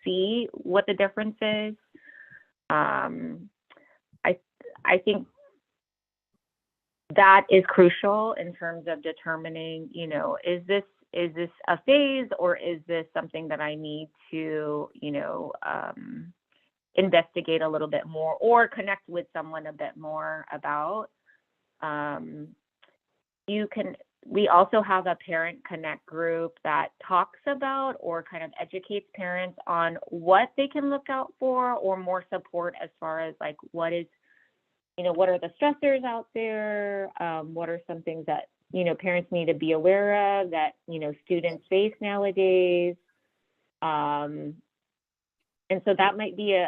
see what the difference is. I think that is crucial in terms of determining, is this a phase, or is this something that I need to, investigate a little bit more or connect with someone a bit more about. We also have a parent connect group that talks about or kind of educates parents on what they can look out for, or more support as far as like what are the stressors out there, what are some things that parents need to be aware of that students face nowadays. And so that might be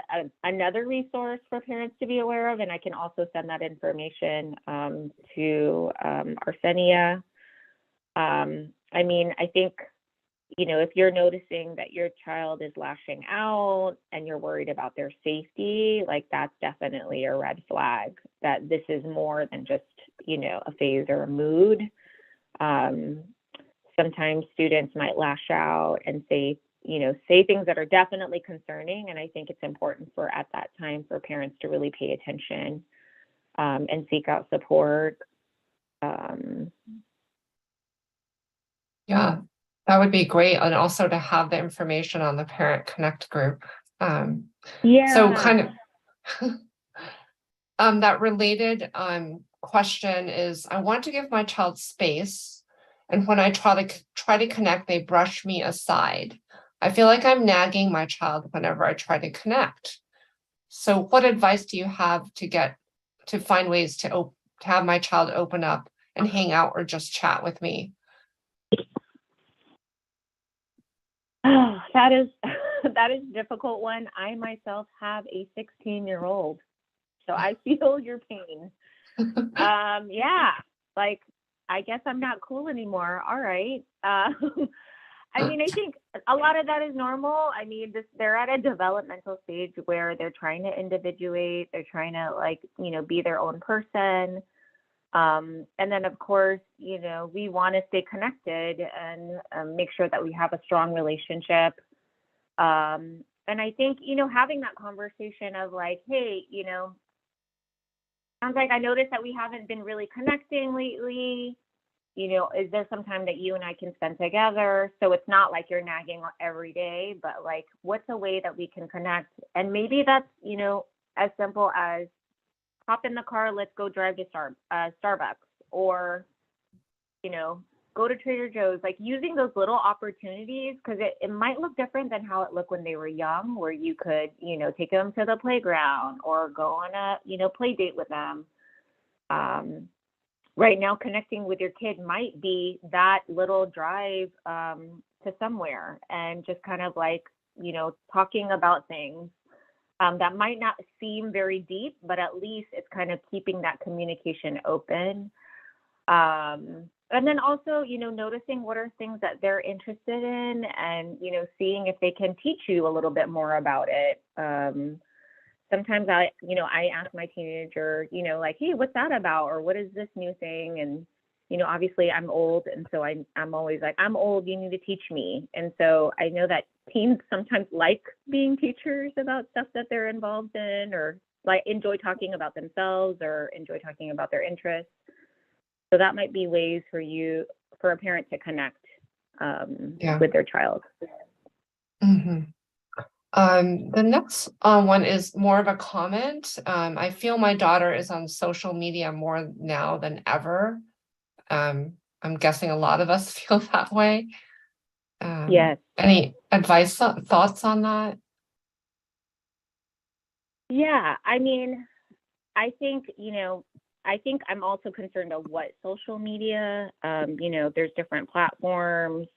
another resource for parents to be aware of, and I can also send that information to Arsenia. I mean, I think, if you're noticing that your child is lashing out and you're worried about their safety, like that's definitely a red flag that this is more than just, a phase or a mood. Sometimes students might lash out and say things that are definitely concerning. And I think it's important at that time for parents to really pay attention and seek out support. Yeah, that would be great. And also to have the information on the Parent Connect group. So kind of that related question is, I want to give my child space And when I try to connect, they brush me aside. I feel like I'm nagging my child whenever I try to connect. So what advice do you have to find ways to have my child open up and hang out or just chat with me? Oh, that is that is a difficult one. I myself have a 16-year-old, so I feel your pain. Yeah, like I guess I'm not cool anymore. All right. I mean, I think a lot of that is normal. I mean, they're at a developmental stage where they're trying to individuate. They're trying to be their own person. And then of course, we want to stay connected and make sure that we have a strong relationship. And I think, having that conversation of like, hey, sounds like I noticed that we haven't been really connecting lately. Is there some time that you and I can spend together? So it's not like you're nagging every day, but like, what's a way that we can connect? And maybe that's, as simple as hop in the car, let's go drive to Starbucks, or, go to Trader Joe's, like using those little opportunities, because it might look different than how it looked when they were young, where you could, take them to the playground or go on a, play date with them. Right now, connecting with your kid might be that little drive to somewhere and just kind of like, talking about things that might not seem very deep, but at least it's kind of keeping that communication open. And then also, noticing what are things that they're interested in and, seeing if they can teach you a little bit more about it. Sometimes I ask my teenager, like, hey, what's that about? Or what is this new thing? And, obviously I'm old. And so I'm always like, I'm old, you need to teach me. And so I know that teens sometimes like being teachers about stuff that they're involved in, or like enjoy talking about themselves or enjoy talking about their interests. So that might be ways for a parent to connect with their child. Mm-hmm. The next one is more of a comment. I feel my daughter is on social media more now than ever. I'm guessing a lot of us feel that way. Yes. Any advice, thoughts on that? Yeah, I mean, I think, I'm also concerned of what social media, there's different platforms.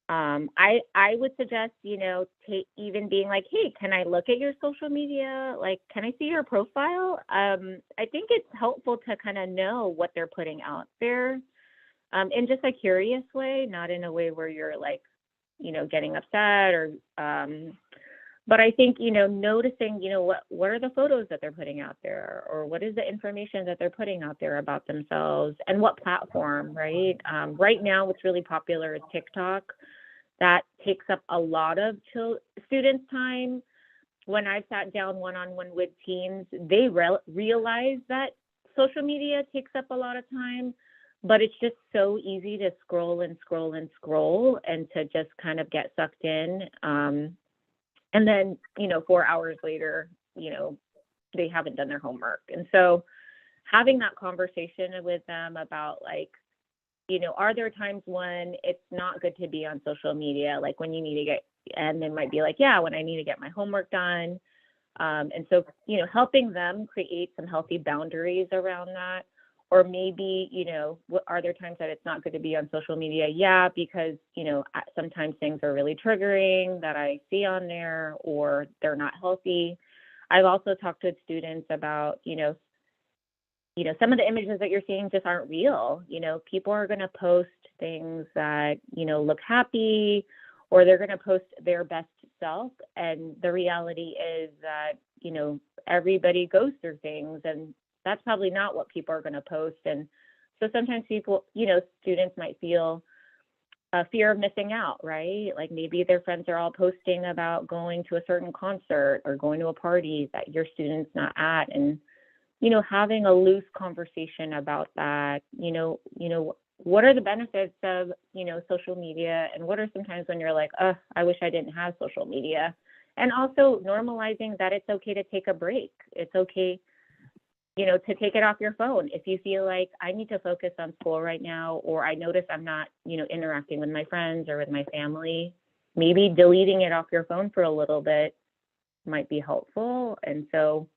I would suggest, even being like, hey, can I look at your social media? Like, can I see your profile? I think it's helpful to kind of know what they're putting out there in just a curious way, not in a way where you're like, getting upset or, but I think, noticing, what are the photos that they're putting out there, or what is the information that they're putting out there about themselves and what platform, right? Right now, what's really popular is TikTok. That takes up a lot of students' time. When I've sat down one-on-one with teens, they realize that social media takes up a lot of time, but it's just so easy to scroll and scroll and scroll and to just kind of get sucked in. And then, 4 hours later, they haven't done their homework. And so having that conversation with them about like, are there times when it's not good to be on social media, like when you need to and they might be like, yeah, when I need to get my homework done. And so, helping them create some healthy boundaries around that. Or maybe, are there times that it's not good to be on social media? Yeah, because, sometimes things are really triggering that I see on there, or they're not healthy. I've also talked with students about, some of the images that you're seeing just aren't real. People are going to post things that, look happy, or they're going to post their best self. And the reality is that, everybody goes through things, and that's probably not what people are going to post. And so sometimes people, students might feel a fear of missing out, right? Like maybe their friends are all posting about going to a certain concert or going to a party that your student's not at. And, having a loose conversation about that, what are the benefits of, social media, and what are some times when you're like, oh, I wish I didn't have social media. And also normalizing that it's okay to take a break. It's okay to take it off your phone. If you feel like I need to focus on school right now, or I notice I'm not, interacting with my friends or with my family, maybe deleting it off your phone for a little bit might be helpful. And so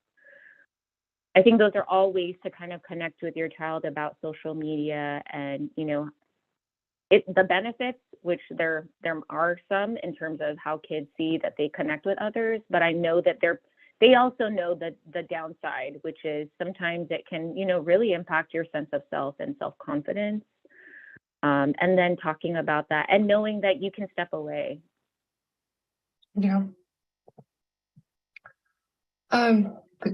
I think those are all ways to kind of connect with your child about social media and, the benefits, which there are some in terms of how kids see that they connect with others, but I know that they also know the downside, which is sometimes it can, really impact your sense of self and self-confidence. And then talking about that and knowing that you can step away. Yeah.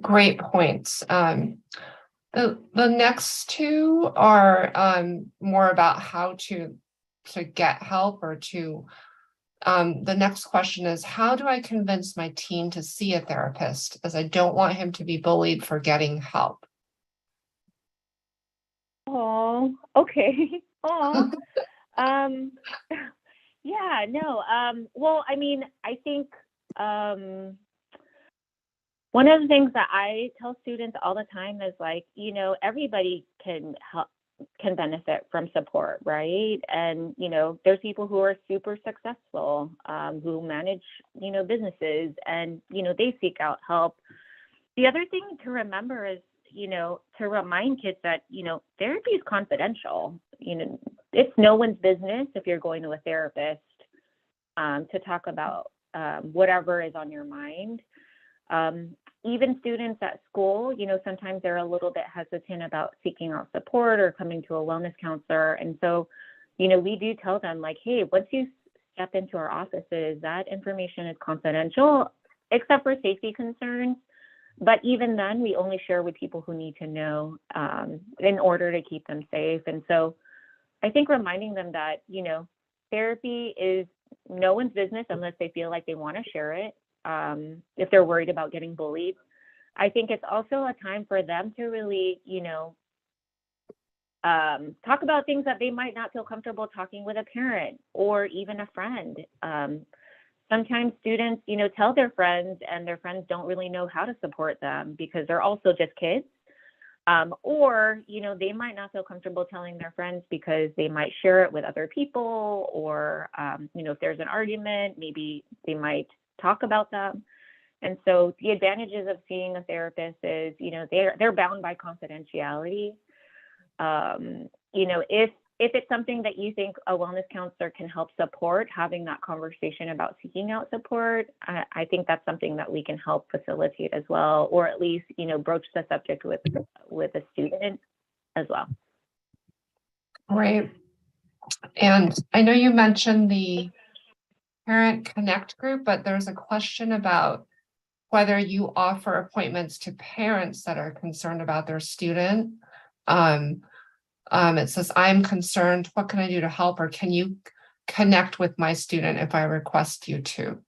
Great points. The next two are more about how to get help or to the next question is, how do I convince my teen to see a therapist, as I don't want him to be bullied for getting help? Oh, okay. Oh, yeah, no. Well, I mean, I think one of the things that I tell students all the time is like, everybody can benefit from support, right? And, there's people who are super successful, who manage, businesses and, they seek out help. The other thing to remember is, to remind kids that, therapy is confidential. It's no one's business if you're going to a therapist to talk about whatever is on your mind. Even students at school, sometimes they're a little bit hesitant about seeking out support or coming to a wellness counselor. And so, we do tell them like, hey, once you step into our offices, that information is confidential, except for safety concerns. But even then, we only share with people who need to know in order to keep them safe. And so I think reminding them that, therapy is no one's business unless they feel like they want to share it. If they're worried about getting bullied. I think it's also a time for them to really, talk about things that they might not feel comfortable talking with a parent or even a friend. Sometimes students, tell their friends and their friends don't really know how to support them because they're also just kids. Or, they might not feel comfortable telling their friends because they might share it with other people or, if there's an argument, maybe they might talk about them. And so the advantages of seeing a therapist is, they're bound by confidentiality. If it's something that you think a wellness counselor can help support, having that conversation about seeking out support, I think that's something that we can help facilitate as well, or at least, broach the subject with a student as well. Right. And I know you mentioned the Parent Connect group, but there's a question about whether you offer appointments to parents that are concerned about their student. It says, I'm concerned, what can I do to help? Or can you connect with my student if I request you to?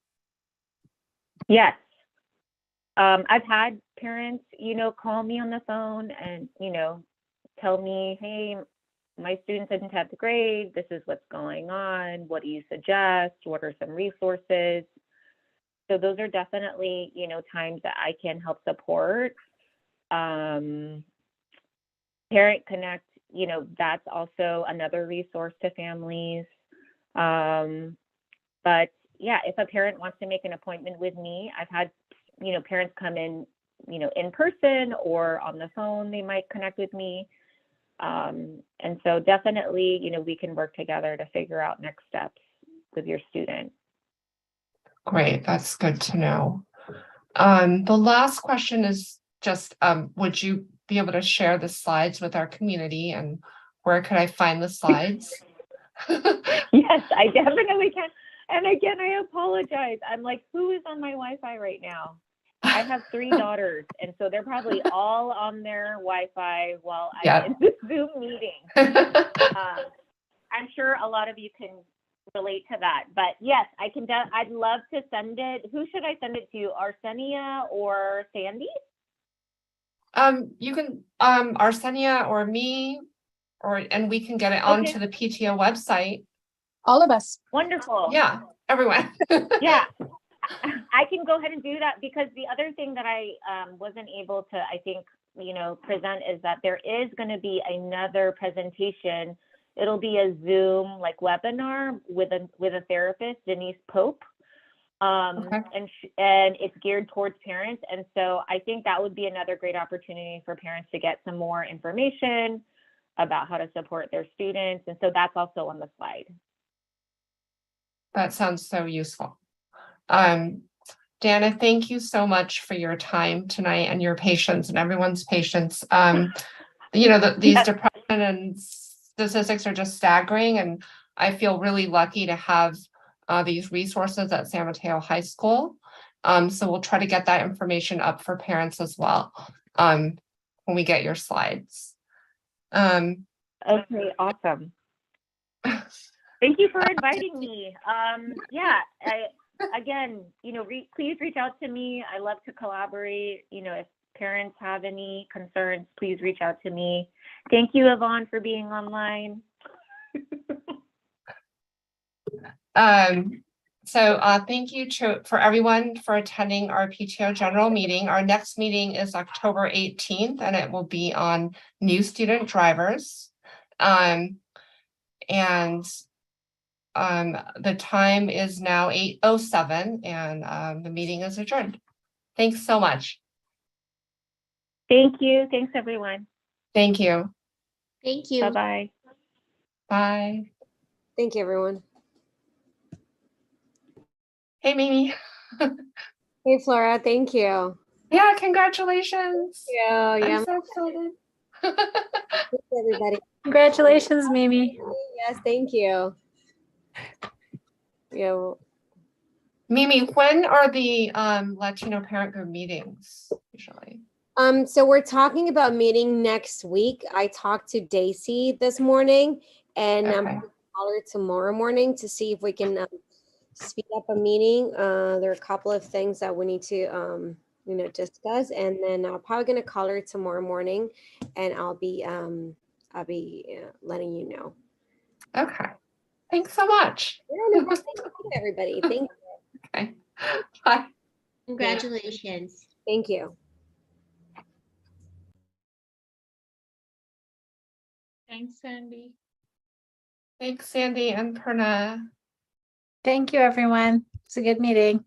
Yes. I've had parents, call me on the phone and, tell me, hey, my student didn't have the grade. This is what's going on. What do you suggest? What are some resources? So those are definitely, times that I can help support. Parent Connect, that's also another resource to families. But yeah, if a parent wants to make an appointment with me, I've had, parents come in, in person or on the phone, they might connect with me. And so definitely, we can work together to figure out next steps with your student. Great, that's good to know. The last question is just, would you be able to share the slides with our community, and where could I find the slides? Yes, I definitely can. And again, I apologize. I'm like, who is on my Wi-Fi right now? I have 3 daughters, and so they're probably all on their Wi-Fi while I'm in this Zoom meeting. I'm sure a lot of you can relate to that, but yes, I can. I'd love to send it. Who should I send it to? Arsenia or Sandy? You can Arsenia or me, and we can get it onto the PTO website. All of us. Wonderful. Yeah, everyone. Yeah, I can go ahead and do that, because the other thing that I wasn't able to, I think, present is that there is going to be another presentation. It'll be a Zoom like webinar with a therapist, Denise Pope. Okay. And it's geared towards parents. And so I think that would be another great opportunity for parents to get some more information about how to support their students. And so that's also on the slide. That sounds so useful. Dana, thank you so much for your time tonight and your patience and everyone's patience. These Yes. depression and statistics are just staggering, and I feel really lucky to have these resources at San Mateo High School. So we'll try to get that information up for parents as well when we get your slides. Okay, awesome. Thank you for inviting me. Please reach out to me. I love to collaborate. If parents have any concerns, please reach out to me. Thank you, Yvonne, for being online. Thank you for everyone for attending our PTO general meeting. Our next meeting is October 18th, and it will be on new student drivers. The time is now 8:07, and the meeting is adjourned. Thanks so much. Thank you. Thanks, everyone. Thank you. Thank you. Bye-bye. Bye. Thank you, everyone. Hey, Mimi. Hey, Flora. Thank you. Yeah, congratulations. Yeah, yeah. I'm so excited. Thanks, everybody. Congratulations, Mimi. Yes, thank you. Yeah. Well, Mimi, when are the Latino parent group meetings usually? so we're talking about meeting next week. I talked to Daisy this morning, and I'm Okay. going to call her tomorrow morning to see if we can speed up a meeting. There are a couple of things that we need to discuss, and then I'm probably going to call her tomorrow morning, and I'll be letting you know. Okay. Thanks so much. Yeah, no problem. Thank you, everybody. Thank you. Okay. Bye. Congratulations. Thank you. Thanks, Sandy. Thanks, Sandy and Perna. Thank you, everyone. It's a good meeting.